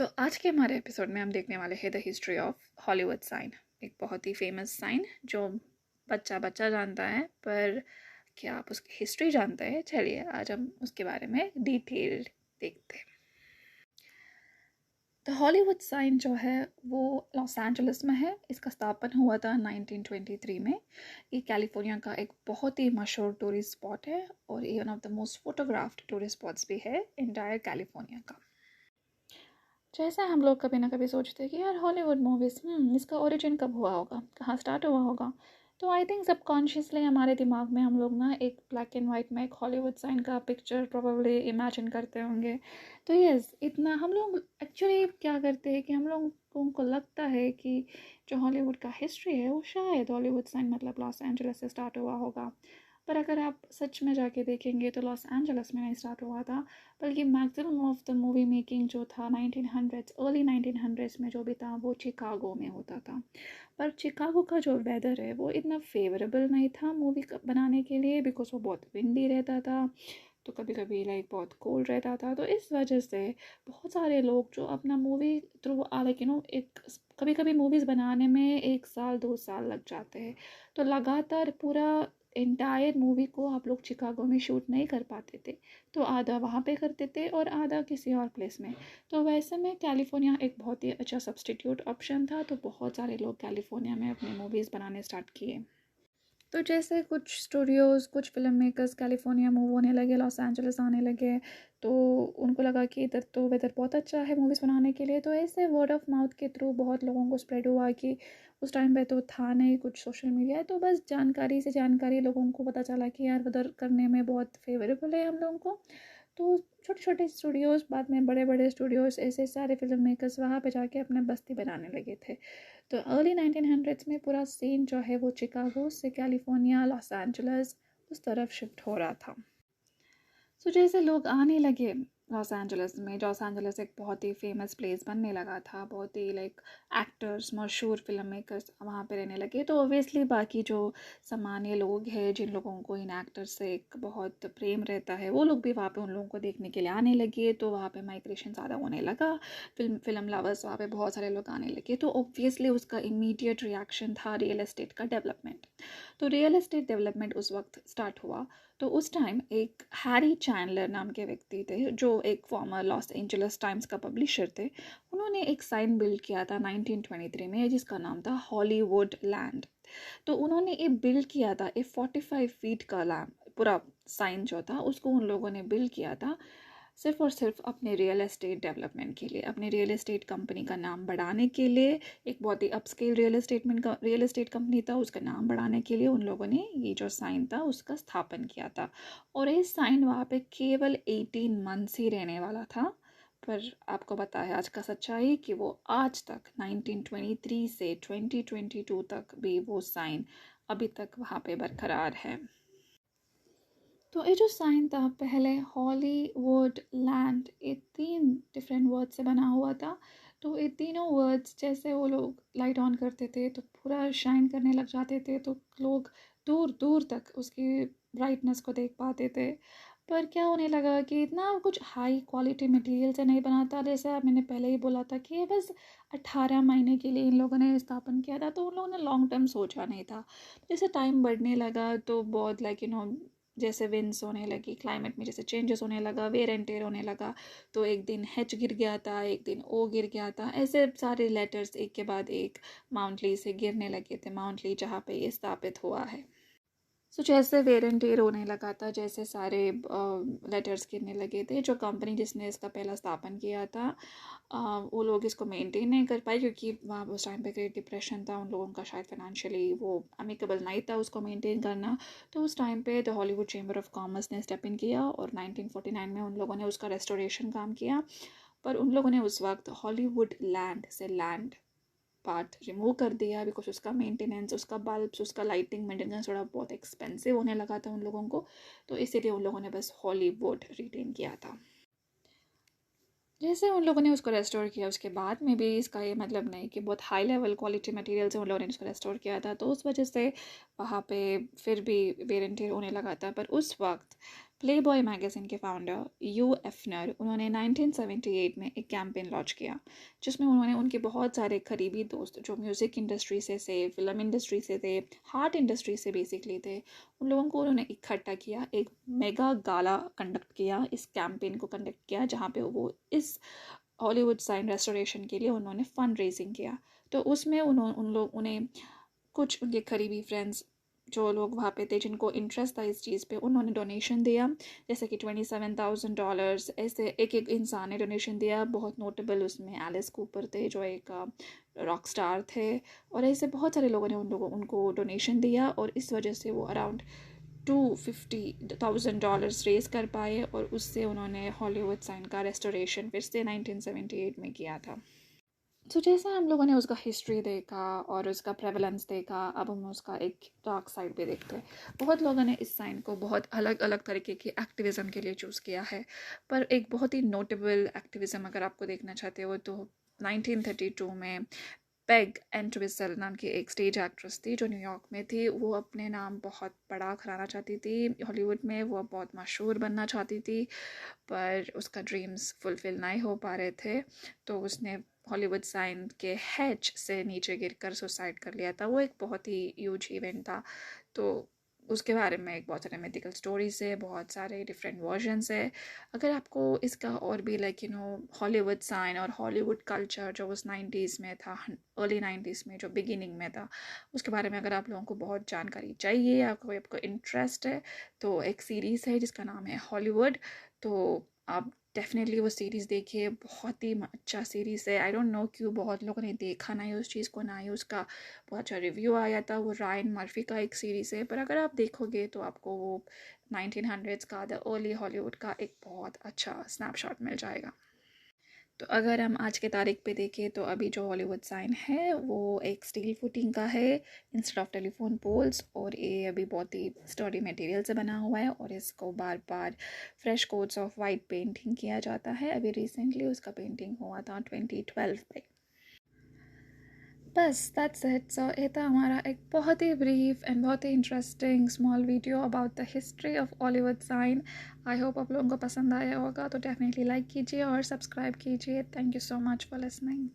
आज के हमारे एपिसोड में हम देखने वाले हैं the history of Hollywood sign. एक बहुत ही फेमस साइन जो बच्चा बच्चा जानता है, पर क्या आप उसकी हिस्ट्री जानते हैं? चलिए आज हम उसके बारे में डिटेल्ड देखते हैं। द हॉलीवुड साइन जो है वो लॉस एंजलिस में है। इसका स्थापन हुआ था 1923 में। ये कैलिफोर्निया का एक बहुत ही मशहूर टूरिस्ट स्पॉट है और ये one of the most photographed tourist spots भी है इंटायर कैलिफोर्निया का। जैसे हम लोग कभी ना कभी सोचते हैं कि यार हॉलीवुड मूवीज़ इसका ओरिजिन कब हुआ होगा, कहाँ स्टार्ट हुआ होगा। तो आई थिंक सबकॉन्शियसली हमारे दिमाग में हम लोग ना एक ब्लैक एंड वाइट में एक हॉलीवुड साइन का पिक्चर प्रोबेबली इमेजिन करते होंगे। तो यस, इतना हम लोग एक्चुअली क्या करते हैं कि हम लोगों को लगता है कि जो हॉलीवुड का हिस्ट्री है वो शायद हॉलीवुड साइन मतलब लॉस एंजलिस से स्टार्ट हुआ होगा। पर अगर आप सच में जाके देखेंगे तो लॉस एंजलिस में नहीं स्टार्ट हुआ था, बल्कि maximum of the movie making जो था 1900s अर्ली 1900s में जो भी था वो चिकागो में होता था। पर चिकागो का जो वेदर है वो इतना फेवरेबल नहीं था मूवी बनाने के लिए, बिकॉज वो बहुत विंडी रहता था, तो कभी कभी लाइक बहुत कोल्ड रहता था। तो इस वजह से बहुत सारे लोग जो अपना मूवी थ्रू लाइक एक कभी कभी मूवीज़ बनाने में 1 साल 2 साल लग जाते हैं। तो लगातार पूरा एंटायर मूवी को आप लोग चिकागो में शूट नहीं कर पाते थे, तो आधा वहाँ पे करते थे और आधा किसी और प्लेस में। तो वैसे में कैलिफोर्निया एक बहुत ही अच्छा सब्स्टिट्यूट ऑप्शन था, तो बहुत सारे लोग कैलिफोर्निया में अपनी मूवीज़ बनाने स्टार्ट किए। तो जैसे कुछ स्टूडियोज़ कुछ फिल्म मेकर्स कैलिफोर्निया मूव होने लगे, लॉस एंजलिस आने लगे, तो उनको लगा कि इधर तो वेदर बहुत अच्छा है मूवीज़ बनाने के लिए। तो ऐसे वर्ड ऑफ माउथ के थ्रू बहुत लोगों को स्प्रेड हुआ कि उस टाइम पे तो था नहीं कुछ सोशल मीडिया, तो बस जानकारी से जानकारी लोगों को पता चला कि यार उधर करने में बहुत फेवरेबल है हम लोगों को। तो छोटे छोटे स्टूडियोज़ बाद में बड़े बड़े स्टूडियोज़, ऐसे सारे फिल्म मेकर्स वहाँ पे जाके अपने बस्ती बनाने लगे थे। तो अर्ली 1900s में पूरा सीन जो है वो चिकागो से कैलिफोर्निया लॉस एंजलिस उस तरफ शिफ्ट हो रहा था। सो जैसे लोग आने लगे लॉस एंजलिस में, लॉस एंजलिस एक बहुत ही फेमस प्लेस बनने लगा था, बहुत ही लाइक एक्टर्स मशहूर फिल्म मेकर्स वहाँ पे रहने लगे। तो ऑब्वियसली बाकी जो सामान्य लोग हैं जिन लोगों को इन एक्टर्स से एक बहुत प्रेम रहता है, वो लोग भी वहाँ पे उन लोगों को देखने के लिए आने लगे। तो वहाँ पे माइग्रेशन ज़्यादा होने लगा, फिल्म लवर्स वहाँ पे बहुत सारे लोग आने लगे। तो ऑब्वियसली उसका इमीडिएट रिएक्शन था रियल एस्टेट का डेवलपमेंट। तो रियल एस्टेट डेवलपमेंट उस वक्त स्टार्ट हुआ। तो उस टाइम एक हैरी चैंडलर नाम के व्यक्ति थे जो एक फॉर्मर लॉस एंजलिस टाइम्स का पब्लिशर थे। उन्होंने एक साइन बिल्ड किया था 1923 में जिसका नाम था हॉलीवुड लैंड। तो उन्होंने ये बिल्ड किया था, ये 45 फीट का लैंड पूरा साइन जो था उसको उन लोगों ने बिल्ड किया था सिर्फ और सिर्फ अपने रियल एस्टेट डेवलपमेंट के लिए, अपने रियल एस्टेट कंपनी का नाम बढ़ाने के लिए। एक बहुत ही अपस्केल रियल एस्टेट कंपनी था, उसका नाम बढ़ाने के लिए उन लोगों ने ये जो साइन था उसका स्थापन किया था। और ये साइन वहाँ पे केवल 18 मंथ्स ही रहने वाला था। पर आपको पता है आज का सच्चाई कि वो आज तक 1923 से 2022 तक भी वो साइन अभी तक वहाँ पे बरकरार है। तो ये जो साइन था पहले हॉलीवुड लैंड, ये 3 डिफरेंट वर्ड से बना हुआ था। तो ये तीनों वर्ड्स जैसे वो लोग लाइट ऑन करते थे तो पूरा शाइन करने लग जाते थे, तो लोग दूर दूर तक उसकी ब्राइटनेस को देख पाते थे। पर क्या होने लगा कि इतना कुछ हाई क्वालिटी मटेरियल से नहीं बना था, जैसे मैंने पहले ही बोला था कि ये बस 18 महीने के लिए इन लोगों ने स्थापन किया था, तो उन लोगों ने लॉन्ग टर्म सोचा नहीं था। जैसे टाइम बढ़ने लगा तो बहुत लाइक जैसे विंड्स होने लगी, क्लाइमेट में जैसे चेंजेस होने लगा, वेयर एंड टेयर होने लगा, तो एक दिन एच गिर गया था, एक दिन ओ गिर गया था, ऐसे सारे लेटर्स एक के बाद एक माउंट ली से गिरने लगे थे, माउंट ली जहाँ पे ये स्थापित हुआ है। सो जैसे वेयर एंड टेयर होने लगा था, जैसे सारे लेटर्स गिरने लगे थे, जो कंपनी जिसने इसका पहला स्थापन किया था वो लोग इसको मेंटेन नहीं कर पाए, क्योंकि वहाँ उस टाइम पे ग्रेट डिप्रेशन था, उन लोगों का शायद फाइनेंशियली वो अमिकेबल नहीं था उसको मेंटेन करना। तो उस टाइम पे the Hollywood chamber of commerce ने स्टेप इन किया और 1949 में उन लोगों ने उसका रेस्टोरेशन काम किया। पर उन लोगों ने उस वक्त हॉलीवुड लैंड से लैंड पार्ट रिमूव कर दिया, बिकॉज उसका मेंटेनेंस, उसका बल्ब्स, उसका लाइटिंग मेंटेनेंस थोड़ा बहुत एक्सपेंसिव होने लगा था उन लोगों को। तो इसीलिए उन लोगों ने बस हॉलीवुड रिटेन किया था। जैसे उन लोगों ने उसको रेस्टोर किया उसके बाद में भी इसका ये मतलब नहीं कि बहुत हाई लेवल क्वालिटी मटेरियल से उन लोगों ने उसको रेस्टोर किया था, तो उस वजह से वहाँ पे फिर भी वेयर एंड टेयर होने लगा था। पर उस वक्त प्लेबॉय मैगज़ीन के फाउंडर यू एफनर, उन्होंने 1978 में एक कैंपेन लॉन्च किया जिसमें उन्होंने उनके बहुत सारे करीबी दोस्त जो म्यूज़िक इंडस्ट्री से फिल्म इंडस्ट्री से थे, हार्ट इंडस्ट्री से बेसिकली थे, उन लोगों को उन्होंने इकट्ठा किया, एक मेगा गाला कंडक्ट किया, इस कैंपेन को कंडक्ट किया जहाँ पे वो इस हॉलीवुड साइन रेस्टोरेशन के लिए उन्होंने फ़ंड रेजिंग किया। तो उसमें उन्हें कुछ उनके करीबी फ्रेंड्स जो लोग वहाँ पे थे जिनको इंटरेस्ट था इस चीज़ पे, उन्होंने डोनेशन दिया, जैसे कि $27,000 ऐसे एक एक इंसान ने डोनेशन दिया। बहुत नोटेबल उसमें एलिस कूपर थे जो एक रॉक स्टार थे, और ऐसे बहुत सारे लोगों ने उनको डोनेशन दिया, और इस वजह से वो अराउंड $250,000 रेज कर पाए, और उससे उन्होंने हॉलीवुड साइन का रेस्टोरेशन फिर से 1978 में किया था। तो जैसा हम लोगों ने उसका हिस्ट्री देखा और उसका प्रेवलेंस देखा, अब हम उसका एक डार्क साइड भी देखते हैं। बहुत लोगों ने इस साइन को बहुत अलग अलग तरीके की एक्टिविज़म के लिए चूज़ किया है, पर एक बहुत ही नोटेबल एक्टिविज़म अगर आपको देखना चाहते हो तो 1932 में पेग एंटविसल नाम की एक स्टेज एक्ट्रेस थी जो न्यूयॉर्क में थी। वो अपने नाम बहुत बड़ा कराना चाहती थी हॉलीवुड में, वो बहुत मशहूर बनना चाहती थी, पर उसका ड्रीम्स फुलफिल नहीं हो पा रहे थे, तो उसने हॉलीवुड साइन के हैच से नीचे गिरकर सुसाइड कर लिया था। वो एक बहुत ही ह्यूज इवेंट था, तो उसके बारे में एक बहुत सारे मिथिकल स्टोरीज है, बहुत सारे डिफरेंट वर्जन्स है। अगर आपको इसका और भी हॉलीवुड साइन और हॉलीवुड कल्चर जो उस 90s में था, अर्ली 90s में जो बिगिनिंग में था, उसके बारे में अगर आप लोगों को बहुत जानकारी चाहिए या कोई आपको इंटरेस्ट है, तो एक सीरीज़ है जिसका नाम है हॉलीवुड, तो आप डेफिनेटली वो सीरीज़ देखिए। बहुत ही अच्छा सीरीज़ है। आई डोंट नो क्यों बहुत लोगों ने देखा नहीं उस चीज़ को, ना ही उसका बहुत अच्छा रिव्यू आया था। वो रायन मर्फी का एक सीरीज़ है, पर अगर आप देखोगे तो आपको वो 1900s का द अर्ली हॉलीवुड का एक बहुत अच्छा स्नैपशॉट मिल जाएगा। तो अगर हम आज के तारीख पे देखें तो अभी जो हॉलीवुड साइन है वो एक स्टील फुटिंग का है इंस्टेड ऑफ टेलीफोन पोल्स, और ये अभी बहुत ही स्टर्डी मटेरियल से बना हुआ है, और इसको बार बार fresh coats of white painting किया जाता है। अभी रिसेंटली उसका पेंटिंग हुआ था 2012 पे। बस दैट्स इट। सो ये था हमारा एक बहुत ही ब्रीफ एंड बहुत ही interesting small video about the history of Hollywood sign. I hope आप लोगों को पसंद आया होगा, तो डेफिनेटली लाइक कीजिए और सब्सक्राइब कीजिए। Thank you so much for listening.